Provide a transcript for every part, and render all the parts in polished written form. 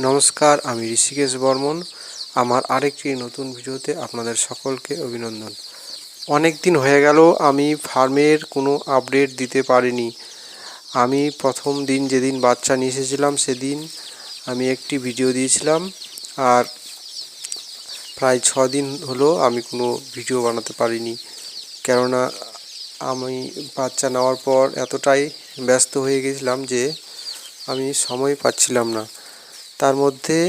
নমস্কার, আমি ঋষিকেশ বর্মন। আমার আরেকটি নতুন ভিডিওতে আপনাদের সকলকে অভিনন্দন। অনেক দিন হয়ে গেল আমি ফার্মের কোনো আপডেট দিতে পারিনি। আমি প্রথম দিন যেদিন বাচ্চা নিয়ে এসেছিলাম সেদিন আমি একটি ভিডিও দিয়েছিলাম, আর প্রায় 6 দিন হলো আমি কোনো ভিডিও বানাতে পারিনি। কেননা আমি বাচ্চা নেওয়ার পর এতটাই ব্যস্ত হয়ে গেছিলাম যে আমি সময় পাচ্ছিলাম না। তার মধ্যে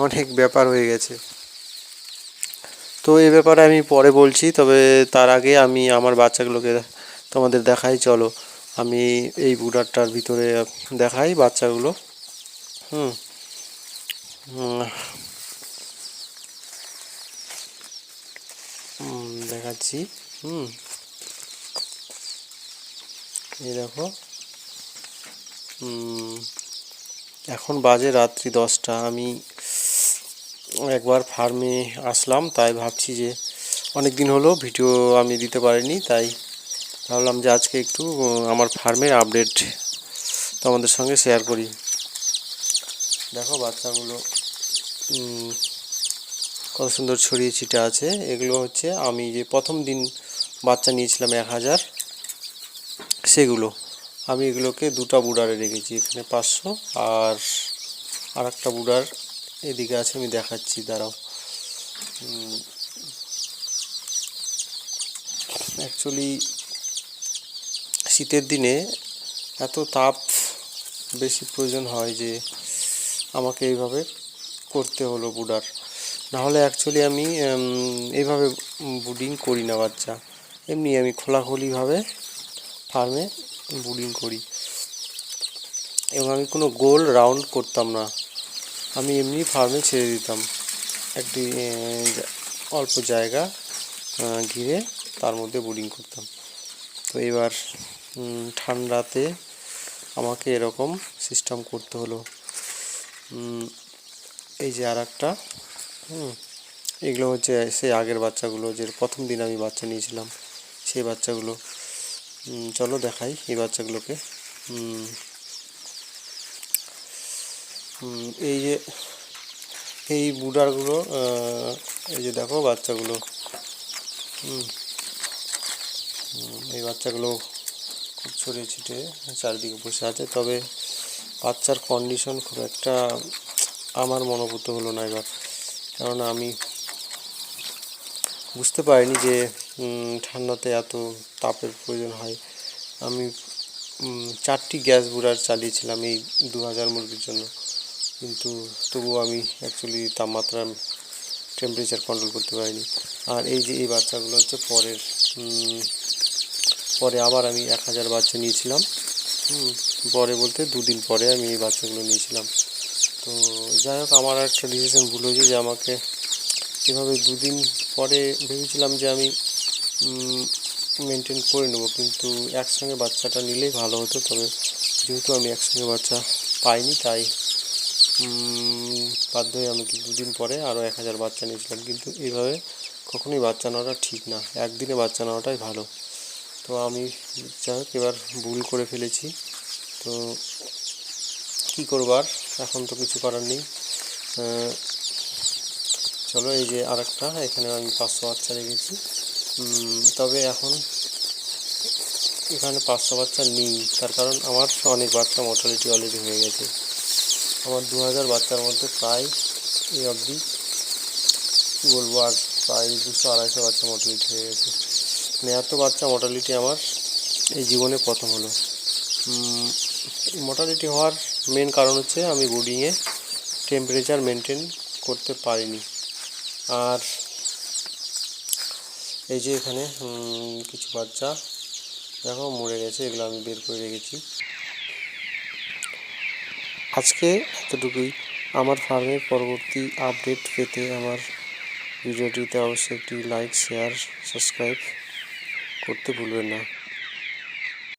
অনেক ব্যাপার হয়ে গেছে, তো এই ব্যাপারে আমি পরে বলছি। তবে তার আগে আমি আমার বাচ্চাগুলোকে তোমাদের দেখাই। চলো আমি এই বুডারটার ভিতরে দেখাই বাচ্চাগুলো। হুম দেখাচ্ছি। এই দেখো, এখন বাজে রাত্রি 10টা। আমি একবার ফার্মে আসলাম, তাই ভাবছি যে অনেক দিন হলো ভিডিও আমি দিতে পারিনি, তাই ভাবলাম যে আজকে একটু আমার ফার্মের আপডেট তোমাদের সঙ্গে শেয়ার করি। দেখো বাচ্চাগুলো কত সুন্দর ছড়িয়ে ছিটে আছে। এগুলো হচ্ছে আমি যে প্রথম দিন বাচ্চা নিয়েছিলাম 1000, সেগুলো আমি এগুলোকে দুটো বুডারে রেখেছি। এখানে 500 আর একটা বুডার এদিকে আছে, আমি দেখাচ্ছি, দাঁড়াও। অ্যাকচুয়ালি শীতের দিনে এত তাপ বেশি প্রয়োজন হয় যে আমাকে এইভাবে করতে হলো বুডার। নাহলে অ্যাকচুয়ালি আমি এইভাবে বুডিং করি না বাচ্চা, এমনি আমি খোলাখুলিভাবে ফার্মে বুডিং করি। এবং আমি কোনো গোল রাউন্ড করতাম না, আমি এমনি ফার্মে ছেড়ে দিতাম। একটি অল্প জায়গা ঘিরে তার মধ্যে বুডিং করতাম। তো এবার ঠান্ডাতে আমাকে এরকম সিস্টেম করতে হলো। এই যে আর একটা, এগুলো হচ্ছে সেই আগের বাচ্চাগুলো, যে প্রথম দিন আমি বাচ্চা নিয়েছিলাম সেই বাচ্চাগুলো। চলো দেখাই এই বাচ্চাগুলোকে। এই যে এই বুডারগুলো, এই যে দেখো বাচ্চাগুলো, এই বাচ্চাগুলো খুব ছড়িয়ে ছিটে চারিদিকে বসে আছে। তবে বাচ্চার কন্ডিশন খুব একটা আমার মনোভূত হলো না এবার, কেননা আমি বুঝতে পারিনি যে ঠান্ডাতে এত তাপের প্রয়োজন হয়। আমি 4টি গ্যাস বুডার চালিয়েছিলাম এই 2000 মুরগির জন্য, কিন্তু তবুও আমি অ্যাকচুয়ালি তাপমাত্রা টেম্পারেচার কন্ট্রোল করতে পারিনি। আর এই যে এই বাচ্চাগুলো হচ্ছে পরে আবার আমি 1000 বাচ্চা নিয়েছিলাম। পরে বলতে 2 দিন পরে আমি এই বাচ্চাগুলো নিয়েছিলাম। তো যাই হোক, আমার একটা ডিসিশন ভুল হয়েছে যে আমাকে এভাবে 2 দিন পরে ভেবেছিলাম যে আমি মেনটেন করে নেব, কিন্তু একসঙ্গে বাচ্চাটা নিলেই ভালো হতো। তবে যেহেতু আমি একসঙ্গে বাচ্চা পাইনি, তাই বাধ্য হয়ে আমি 2 দিন পরে আরও 1000 বাচ্চা নিয়েছিলাম। কিন্তু এইভাবে কখনোই বাচ্চা নেওয়াটা ঠিক না, একদিনে বাচ্চা নেওয়াটাই ভালো। তো আমি যাই হোক এবার ভুল করে ফেলেছি, তো কী করবার, এখন তো কিছু করার নেই। চলো এই যে আর একটা, এখানে আমি 500 বাচ্চা রেখেছি। তবে এখন এখানে 500 বাচ্চা নেই, তার কারণ আমার অনেক বাচ্চা মর্টালিটি অলরেডি হয়ে গেছে। আমার 2000 বাচ্চার মধ্যে প্রায় এই অবধি কী বলবো, আর প্রায় 200-250 বাচ্চা মর্টালিটি হয়ে গেছে। মানে এত বাচ্চা মর্টালিটি আমার এই জীবনে প্রথম হলো। মর্টালিটি হওয়ার মেন কারণ হচ্ছে আমি বুডিংয়ে টেম্পারেচার মেনটেন করতে পারিনি। আর এই যে এখানে কিছু বাচ্চা দেখো মরে গেছে, এগুলো আমি বের করে রেখেছি। আজকে এতটুকুই। আমার ফার্মের পরবর্তী আপডেট পেতে আমার ভিডিওটিতে অবশ্যই একটি লাইক, শেয়ার, সাবস্ক্রাইব করতে ভুলবেন না।